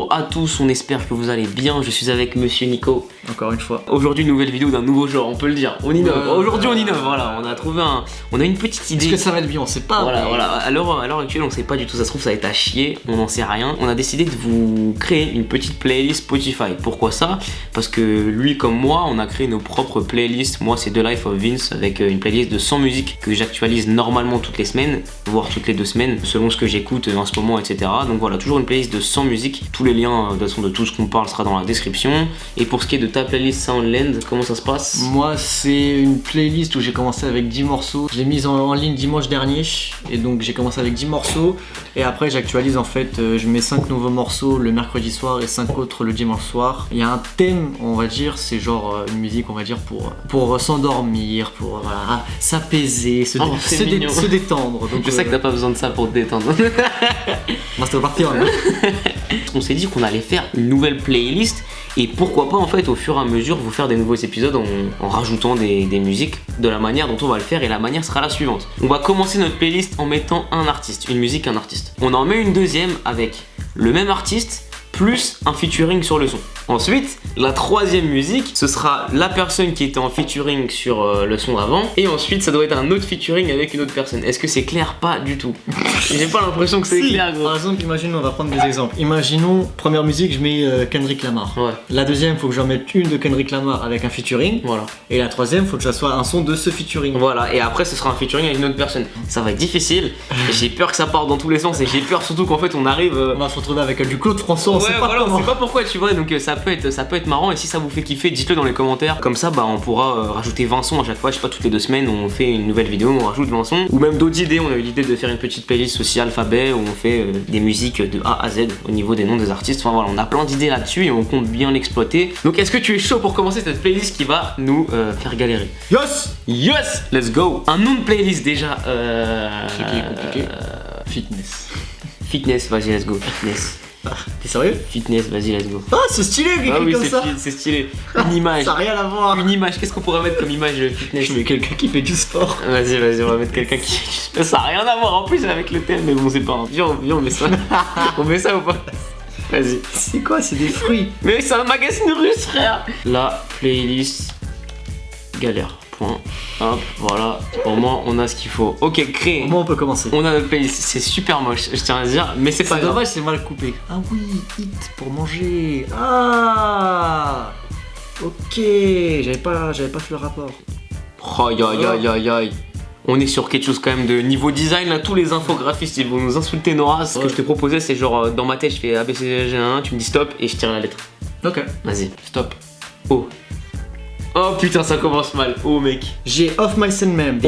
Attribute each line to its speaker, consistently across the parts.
Speaker 1: Bonjour à tous, on espère que vous allez bien, je suis avec Monsieur Nico.
Speaker 2: Encore une fois.
Speaker 1: Aujourd'hui, nouvelle vidéo d'un nouveau genre, on peut le dire. On innove. Aujourd'hui, on innove. Voilà, on a trouvé on a une petite idée.
Speaker 2: Est-ce que ça va être bien? On sait pas.
Speaker 1: Voilà, voilà. À l'heure actuelle, on sait pas du tout. Ça se trouve, ça va être à chier. On n'en sait rien. On a décidé de vous créer une petite playlist Spotify. Pourquoi ça? Parce que lui, comme moi, on a créé nos propres playlists. Moi, c'est The Life of Vince avec une playlist de 100 musiques que j'actualise normalement toutes les semaines, voire toutes les 2 semaines, selon ce que j'écoute en ce moment, etc. Donc voilà, toujours une playlist de 100 musiques. Tous les liens de tout ce qu'on parle sera dans la description. Et pour ce qui est de ta playlist Soundland, comment ça se passe?
Speaker 2: Moi, c'est une playlist où j'ai commencé avec 10 morceaux. Je l'ai mise en ligne dimanche dernier. Et donc, j'ai commencé avec 10 morceaux. Et après, j'actualise en fait. Je mets 5 nouveaux morceaux le mercredi soir et 5 autres le dimanche soir. Il y a un thème, on va dire, c'est genre une musique, on va dire, pour s'endormir, pour voilà, s'apaiser, se détendre. Donc,
Speaker 1: je sais que t'as pas besoin de ça pour te détendre.
Speaker 2: Moi, c'était parti.
Speaker 1: On s'est dit qu'on allait faire une nouvelle playlist et pourquoi pas en fait au fur et à mesure vous faire des nouveaux épisodes en rajoutant des musiques de la manière dont on va le faire, et la manière sera la suivante. On va commencer notre playlist en mettant un artiste, une musique, un artiste. On en met une deuxième avec le même artiste plus un featuring sur le son. Ensuite, la troisième musique, ce sera la personne qui était en featuring sur le son d'avant. Et ensuite, ça doit être un autre featuring avec une autre personne. Est-ce que c'est clair? Pas du tout. J'ai pas l'impression que c'est clair, gros.
Speaker 2: Par exemple, imaginons, on va prendre des exemples. Imaginons, première musique, je mets Kendrick Lamar.
Speaker 1: Ouais.
Speaker 2: La deuxième, faut que j'en mette une de Kendrick Lamar avec un featuring.
Speaker 1: Voilà.
Speaker 2: Et la troisième, faut que ça soit un son de ce featuring.
Speaker 1: Voilà. Et après, ce sera un featuring avec une autre personne. Ça va être difficile. J'ai peur que ça parte dans tous les sens et j'ai peur surtout qu'en fait, on arrive.
Speaker 2: On va se retrouver avec du Claude François.
Speaker 1: Ouais, voilà, on sait pas pourquoi, tu vois. Donc ça peut être marrant, et si ça vous fait kiffer, dites-le dans les commentaires. Comme ça, on pourra rajouter 20 sons à chaque fois. Je sais pas, toutes les 2 semaines, on fait une nouvelle vidéo, on rajoute 20 sons. Ou même d'autres idées. On a eu l'idée de faire une petite playlist aussi alphabet où on fait des musiques de A à Z au niveau des noms des artistes. Enfin voilà, on a plein d'idées là-dessus et on compte bien l'exploiter. Donc est-ce que tu es chaud pour commencer cette playlist qui va nous faire galérer?
Speaker 2: Yes!
Speaker 1: Yes! Let's go! Un nom de playlist déjà.
Speaker 2: Ce qui est compliqué. Fitness.
Speaker 1: Fitness, vas-y, let's go. Fitness.
Speaker 2: T'es sérieux?
Speaker 1: Fitness, vas-y, let's go.
Speaker 2: Ah, c'est stylé, écrit comme ça.
Speaker 1: C'est stylé. Une image.
Speaker 2: Ça n'a rien à voir.
Speaker 1: Une image, qu'est-ce qu'on pourrait mettre comme image fitness?
Speaker 2: Je mets quelqu'un qui fait du sport.
Speaker 1: Vas-y, on va mettre quelqu'un qui. Ça n'a rien à voir en plus avec le thème, mais bon, c'est pas grave. Viens, on met ça. On met ça ou pas? Vas-y.
Speaker 2: C'est quoi? C'est des fruits.
Speaker 1: Mais c'est un magazine russe, frère. La playlist galère. Point. Hop, voilà. Au moins, on a ce qu'il faut. Ok, créé.
Speaker 2: Au moins, on peut commencer.
Speaker 1: On a notre playlist. C'est super moche, je tiens à dire, mais c'est pas grave.
Speaker 2: Dommage, c'est mal coupé. Ah oui, hit pour manger. Ah. Ok, j'avais pas fait le rapport.
Speaker 1: Aïe. On est sur quelque chose quand même de niveau design là, tous les infographistes ils vont nous insulter Nora. Ce que je te proposais c'est genre dans ma tête je fais ABCG1, tu me dis stop et je tire la lettre.
Speaker 2: Ok.
Speaker 1: Vas-y, stop. Oh. Oh putain ça commence mal, oh mec.
Speaker 2: J'ai Off My Sun même.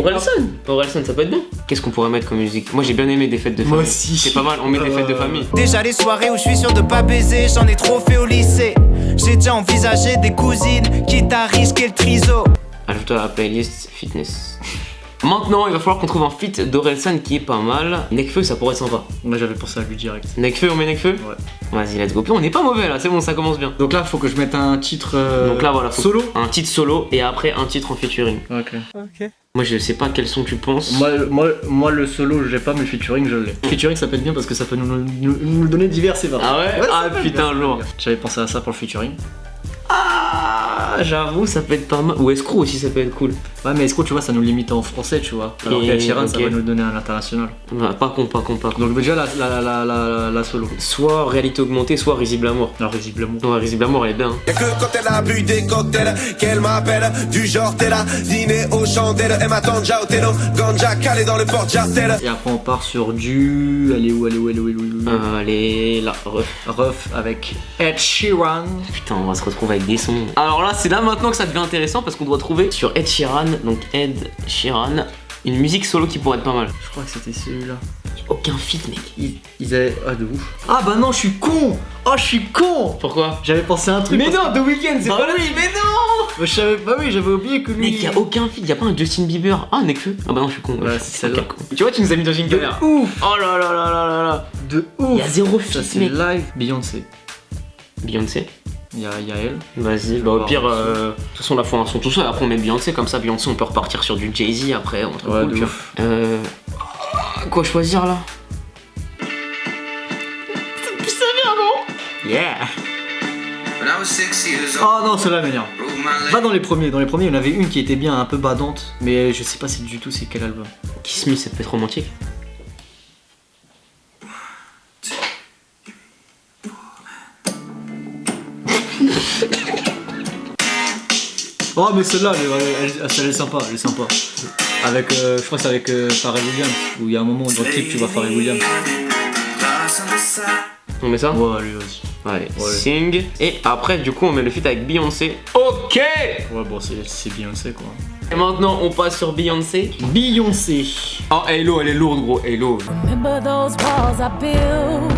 Speaker 1: Orelsan ça peut être bien. Qu'est-ce qu'on pourrait mettre comme musique? Moi j'ai bien aimé des fêtes de famille.
Speaker 2: Moi aussi.
Speaker 1: C'est pas mal, on met des fêtes de famille.
Speaker 3: Déjà les soirées où je suis sûr de pas baiser, j'en ai trop fait au lycée. J'ai déjà envisagé des cousines, quitte à risquer le triso.
Speaker 1: Ajoute à la playlist fitness. Maintenant, il va falloir qu'on trouve un feat d'Orelsan qui est pas mal. Nekfeu, ça pourrait être sympa.
Speaker 2: Moi j'avais pensé à lui direct.
Speaker 1: Nekfeu, on met Nekfeu?
Speaker 2: Ouais.
Speaker 1: Vas-y, let's go. Puis on est pas mauvais là, c'est bon, ça commence bien.
Speaker 2: Donc là, faut que je mette un titre
Speaker 1: Donc là, voilà, faut
Speaker 2: solo.
Speaker 1: Un titre solo et après un titre en featuring.
Speaker 2: Ok.
Speaker 1: Moi, je sais pas quel son tu penses.
Speaker 2: Moi le solo, je l'ai pas, mais le featuring, je l'ai. Featuring, ça peut être bien parce que ça peut nous donner divers et variés.
Speaker 1: Ah ouais? Ah putain, lourd.
Speaker 2: J'avais pensé à ça pour le featuring.
Speaker 1: Ah, j'avoue, ça peut être pas mal. Ou Escroc aussi, ça peut être cool.
Speaker 2: Ouais, mais Escroc, tu vois, ça nous limite en français, tu vois. Alors qu'Ed Sheeran, ça
Speaker 1: ok.
Speaker 2: va nous donner à l'international.
Speaker 1: Bah, pas con.
Speaker 2: Donc déjà, la solo.
Speaker 1: Soit réalité augmentée, soit risible amour.
Speaker 2: Alors, Risible Amour.
Speaker 1: Ouais, risible amour, elle est bien. Hein.
Speaker 4: Y'a que quand elle a bu des cocktails qu'elle m'appelle. Du genre t'es là, dîner aux chandelles. Elle m'attend déjà au télo, ganja calé dans le porte-jartel.
Speaker 2: Et après, on part sur du. Elle est où
Speaker 1: Allez, là,
Speaker 2: Ruff avec Ed Sheeran.
Speaker 1: Putain, on va se retrouver avec des sons. Alors là, c'est là maintenant que ça devient intéressant parce qu'on doit trouver sur Ed Sheeran, donc Ed Sheeran, une musique solo qui pourrait être pas mal.
Speaker 2: Je crois que c'était celui-là.
Speaker 1: Aucun feat, mec.
Speaker 2: Ils avaient. Ah, de ouf. Ah, bah non, je suis con. Oh, je suis con.
Speaker 1: Pourquoi?
Speaker 2: J'avais pensé à un truc.
Speaker 1: Mais non, The Weeknd, c'est
Speaker 2: Bah
Speaker 1: pas
Speaker 2: oui,
Speaker 1: lui. Mais non.
Speaker 2: Bah, bah oui, j'avais oublié que lui.
Speaker 1: Mec, y'a aucun feat, y'a pas un Justin Bieber. Ah, Nekfeu. Ah bah non, je suis con.
Speaker 2: Ouais,
Speaker 1: je
Speaker 2: c'est
Speaker 1: suis
Speaker 2: celle-là.
Speaker 1: con. Tu vois, tu nous as mis dans une galère.
Speaker 2: Ouf.
Speaker 1: Oh là là là là là là.
Speaker 2: De ouf.
Speaker 1: Y'a zéro
Speaker 2: Ça,
Speaker 1: feat,
Speaker 2: c'est
Speaker 1: mec.
Speaker 2: live. Beyoncé.
Speaker 1: Beyoncé.
Speaker 2: Il y a elle.
Speaker 1: Vas-y, bah au pire, de toute façon, là, faut un son tout seul. Après, on met Beyoncé, comme ça, Beyoncé, on peut repartir sur du Jay-Z après. On trouve
Speaker 2: Ouais,
Speaker 1: cool,
Speaker 2: de
Speaker 1: tu vois.
Speaker 2: ouf.
Speaker 1: Quoi choisir là?
Speaker 2: Yeah. Oh non, celle-là m'énerve. Va dans les premiers. Dans les premiers, il y en avait une qui était bien, un peu badante, mais je sais pas du tout c'est quel album.
Speaker 1: Kiss Me, ça peut être romantique.
Speaker 2: Oh mais celle-là, elle est sympa, Avec, je crois que c'est avec Pharrell Williams, où il y a un moment dans le clip tu vois Pharrell Williams.
Speaker 1: On met ça?
Speaker 2: Ouais, lui aussi.
Speaker 1: Allez, Sing. Et après, du coup, on met le feat avec Beyoncé. Ok.
Speaker 2: Ouais, bon, c'est Beyoncé quoi.
Speaker 1: Et maintenant, on passe sur Beyoncé.
Speaker 2: Beyoncé.
Speaker 1: Oh, Hello, elle est lourde, gros. Hello.
Speaker 5: Remember those walls I built?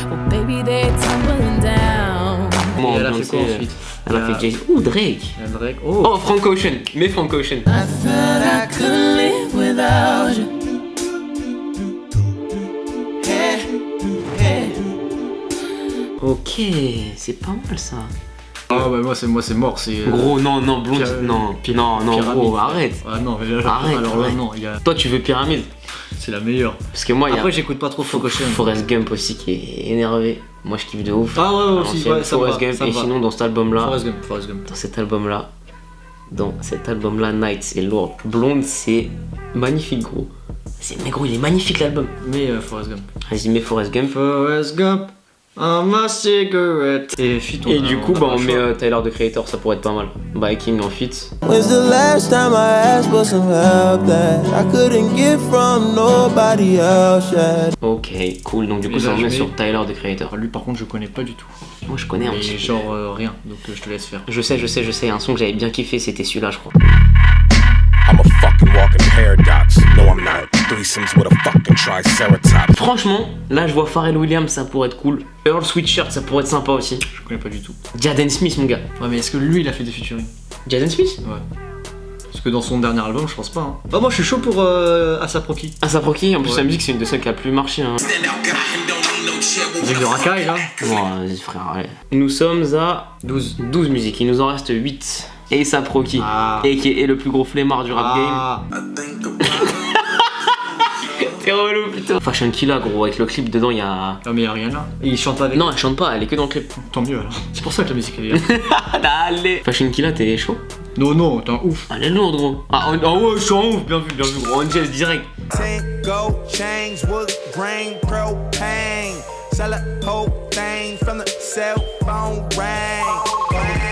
Speaker 5: Well, baby, they're tumbling down.
Speaker 2: Et elle a fait quoi ensuite?
Speaker 1: Elle a fait Jay-Z. Ouh, Drake.
Speaker 2: Drake.
Speaker 1: Oh, Frank Ocean. Mais Frank Ocean.
Speaker 5: I thought I couldn't live without you.
Speaker 1: Ok, c'est pas mal ça.
Speaker 2: Ah bah moi c'est mort, c'est...
Speaker 1: Gros, non, Blonde, non, gros, arrête.
Speaker 2: Ah non, mais
Speaker 1: Arrête,
Speaker 2: alors là
Speaker 1: arrête.
Speaker 2: non, il y a...
Speaker 1: Toi, tu veux Pyramide?
Speaker 2: C'est la meilleure.
Speaker 1: Parce que moi, il y a
Speaker 2: Après j'écoute pas trop Frank Ocean.
Speaker 1: Forrest Gump aussi qui est énervé. Moi, je kiffe de ouf.
Speaker 2: Ah ouais, aussi,
Speaker 1: L'ancienne
Speaker 2: ouais, ça
Speaker 1: Forrest
Speaker 2: me va,
Speaker 1: Gump.
Speaker 2: ça me
Speaker 1: Et
Speaker 2: va.
Speaker 1: sinon, dans cet album-là,
Speaker 2: Forrest Gump.
Speaker 1: dans cet album-là, Night, c'est lourd. Blonde, c'est magnifique, gros. Mais gros, il est magnifique l'album.
Speaker 2: Mais Forrest Gump.
Speaker 1: Vas-y, mets Forrest Gump.
Speaker 2: Forrest Gump, I'm a cigarette. Et fit,
Speaker 1: Et du coup, on met Tyler the Creator, ça pourrait être pas mal. By King en feat.
Speaker 6: When's the last time I asked for some help that I couldn't get from nobody else yet?
Speaker 1: Ok, cool. Donc du coup,
Speaker 2: Et
Speaker 1: ça
Speaker 2: là,
Speaker 1: on met
Speaker 2: je
Speaker 1: sur
Speaker 2: mets-
Speaker 1: Tyler the Creator.
Speaker 2: Lui par contre je connais pas du tout.
Speaker 1: Moi, je connais un
Speaker 2: Mais
Speaker 1: petit peu.
Speaker 2: genre rien, donc je te laisse faire.
Speaker 1: Je sais. Un son que j'avais bien kiffé, c'était celui-là, je crois.
Speaker 4: I'm a fucking walking paradox. No, I'm not. Threesomes with a fucking triceratops.
Speaker 1: Franchement, là, je vois Pharrell Williams, ça pourrait être cool. Earl Sweatshirt, ça pourrait être sympa aussi.
Speaker 2: Je connais pas du tout.
Speaker 1: Jaden Smith, mon gars.
Speaker 2: Ouais mais est-ce que lui il a fait des featuring?
Speaker 1: Jaden Smith?
Speaker 2: Ouais. Parce que dans son dernier album je pense pas. Hein. Bah moi je suis chaud pour A$AP Rocky.
Speaker 1: A$AP Rocky, en plus,
Speaker 2: Ouais.
Speaker 1: la musique, c'est une de celles qui a le plus marché. Hein.
Speaker 2: Musique de Rakai là.
Speaker 1: Ouais, vas-y, frère, allez. Nous sommes à 12 musiques, il nous en reste 8. Et A$AP Rocky,
Speaker 2: Ah.
Speaker 1: et qui est le plus gros flemmard du rap game.
Speaker 2: Ah.
Speaker 1: T'es relou, putain. Fashion Killa, gros, avec le clip dedans, il y a.
Speaker 2: Non mais y'a rien là. Et il chante pas avec.
Speaker 1: Non, elle chante pas, elle est que dans le clip.
Speaker 2: Tant mieux alors. C'est pour ça que la musique est bien.
Speaker 1: Allez. Fashion Killa, t'es chaud?
Speaker 2: Non, t'es un ouf.
Speaker 1: Elle est lourde, gros. Ah ouais, je suis en ouf, bien vu, gros. Angel direct.
Speaker 3: 10 gold chains, wood grain, propane. Sell a whole thing from the cell phone ring.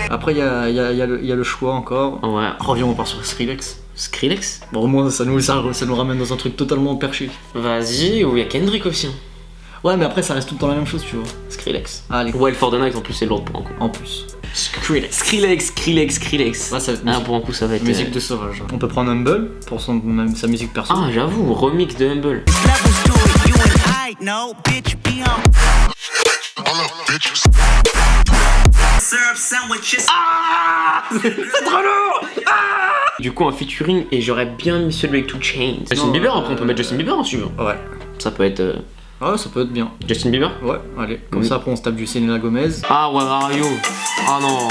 Speaker 2: Après il y a le choix encore.
Speaker 1: Ouais.
Speaker 2: Reviens on part sur Skrillex.
Speaker 1: Skrillex?
Speaker 2: Bon au moins ça nous ramène dans un truc totalement perché.
Speaker 1: Vas-y, ou il y a Kendrick aussi.
Speaker 2: Ouais mais après ça reste tout le temps la même chose tu vois.
Speaker 1: Skrillex.
Speaker 2: Allez.
Speaker 1: Wild for the Night, en plus, c'est lourd pour un coup.
Speaker 2: En plus.
Speaker 1: Skrillex.
Speaker 2: Là ça va être
Speaker 1: Ah, pour un coup, ça va être.
Speaker 2: musique de sauvage. On peut prendre Humble pour sa musique perso.
Speaker 1: Ah, j'avoue, remix de Humble.
Speaker 3: Levels to it, you and I know, bitch, be on. Serve sandwiches.
Speaker 1: Du coup, un featuring, et j'aurais bien mis celui avec 2 Chainz. Justin Bieber, après, on peut mettre Justin Bieber en suivant.
Speaker 2: Ouais.
Speaker 1: Ça peut être.
Speaker 2: Ah ouais ça peut être bien.
Speaker 1: Justin Bieber?
Speaker 2: Ouais, allez. Comme
Speaker 1: Oui.
Speaker 2: ça après on se tape du Selena Gomez.
Speaker 1: Ah, Where Are You? Ah non,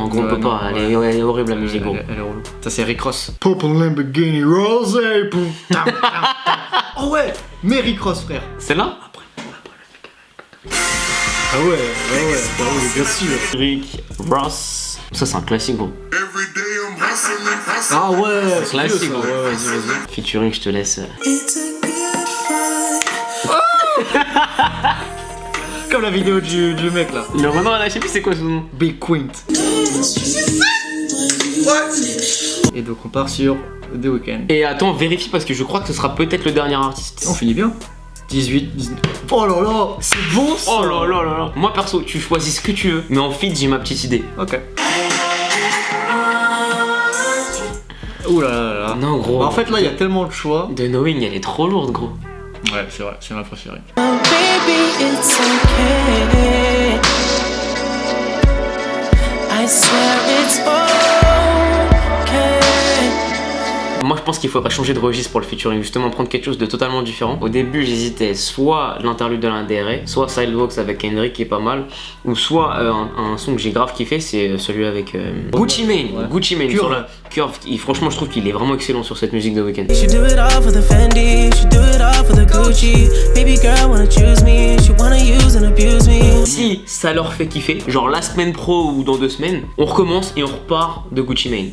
Speaker 1: gros, on peut pas. Elle est horrible la musique, gros.
Speaker 2: Elle est relou. Ça c'est Rick Ross. Purple Lamborghini Rose. Oh ouais, mais Rick Ross frère.
Speaker 1: Celle-là?
Speaker 2: Ah ouais, bah oui, bien sûr.
Speaker 1: Rick Ross. Ça, c'est un classique, gros.
Speaker 2: Ah ouais, c'est
Speaker 1: Classique,
Speaker 2: vieux, ça.
Speaker 1: gros.
Speaker 2: Ouais, vas-y.
Speaker 1: Featuring, je te laisse.
Speaker 2: Comme la vidéo du mec là.
Speaker 1: Le Renan, là, je sais plus c'est quoi son nom.
Speaker 2: Big Quint. Et donc on part sur The Weeknd.
Speaker 1: Et attends, vérifie parce que je crois que ce sera peut-être le dernier artiste.
Speaker 2: On finit bien. 18, 19. Oh là là, c'est bon ça.
Speaker 1: Oh là là là là. Moi perso, tu choisis ce que tu veux, mais en feat, j'ai ma petite idée.
Speaker 2: Ok. Ouh là là là.
Speaker 1: Non, gros.
Speaker 2: Bah, en fait là il y a tellement de choix.
Speaker 1: The Knowing, elle est trop lourde, gros.
Speaker 2: Ouais, c'est vrai, c'est ma préférée.
Speaker 5: Oh, baby, it's okay. I swear it's okay.
Speaker 1: Moi je pense qu'il faudrait changer de registre pour le featuring, justement prendre quelque chose de totalement différent. Au début j'hésitais soit l'interlude de l'Indéré, soit Sidewalks avec Kendrick qui est pas mal, ou soit un son que j'ai grave kiffé, c'est celui avec Gucci Mane.
Speaker 2: Ouais.
Speaker 1: Gucci Mane.
Speaker 2: Curve.
Speaker 1: Curve, franchement je trouve qu'il est vraiment excellent sur cette musique de Weeknd.
Speaker 7: She do it all for the Fendi, she do it all for the Gucci. Baby girl wanna choose me, she wanna use and abuse me.
Speaker 1: Si ça leur fait kiffer, genre la semaine pro ou dans 2 semaines, on recommence et on repart de Gucci Mane.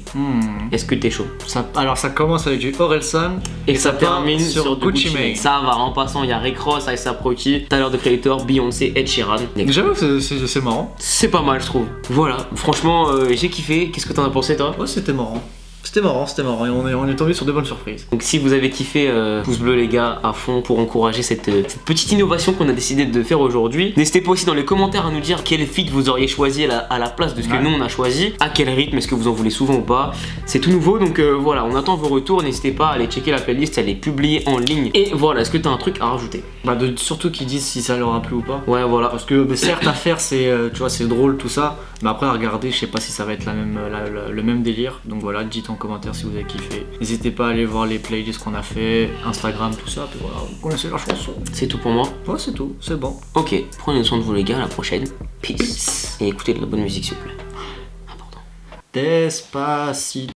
Speaker 1: Est-ce que t'es chaud?
Speaker 2: Alors ça commence avec du Orelsan
Speaker 1: Et ça termine sur du
Speaker 2: Gucci Mane.
Speaker 1: Ça va, en passant, il y a Rick Ross, A$AP Rocky, Tyler the Creator, Beyoncé, Ed Sheeran.
Speaker 2: J'avoue que c'est marrant.
Speaker 1: C'est pas mal, je trouve. Voilà, franchement, j'ai kiffé. Qu'est-ce que t'en as pensé, toi?
Speaker 2: Ouais, c'était marrant. C'était marrant. Et on est tombé sur de bonnes surprises.
Speaker 1: Donc si vous avez kiffé, pouce bleu les gars à fond pour encourager cette petite innovation qu'on a décidé de faire aujourd'hui. N'hésitez pas aussi dans les commentaires à nous dire quel feat vous auriez choisi à la place de ce que nous on a choisi, à quel rythme, est-ce que vous en voulez souvent ou pas. C'est tout nouveau donc voilà, on attend vos retours, n'hésitez pas à aller checker la playlist, elle est publiée en ligne. Et voilà, est-ce que t'as un truc à rajouter?
Speaker 2: Surtout qu'ils disent si ça leur a plu ou pas.
Speaker 1: Ouais voilà.
Speaker 2: Parce que certes à faire c'est tu vois c'est drôle tout ça, mais après à regarder je sais pas si ça va être le même délire. Donc voilà, dites en commentaire si vous avez kiffé. N'hésitez pas à aller voir les playlists qu'on a fait, Instagram, tout ça, puis voilà, vous connaissez la chanson.
Speaker 1: C'est tout pour moi.
Speaker 2: Ouais c'est tout, c'est bon.
Speaker 1: Ok, prenez soin de vous les gars, à la prochaine. Peace. Et écoutez de la bonne musique s'il vous plaît. Important.
Speaker 2: Despacito.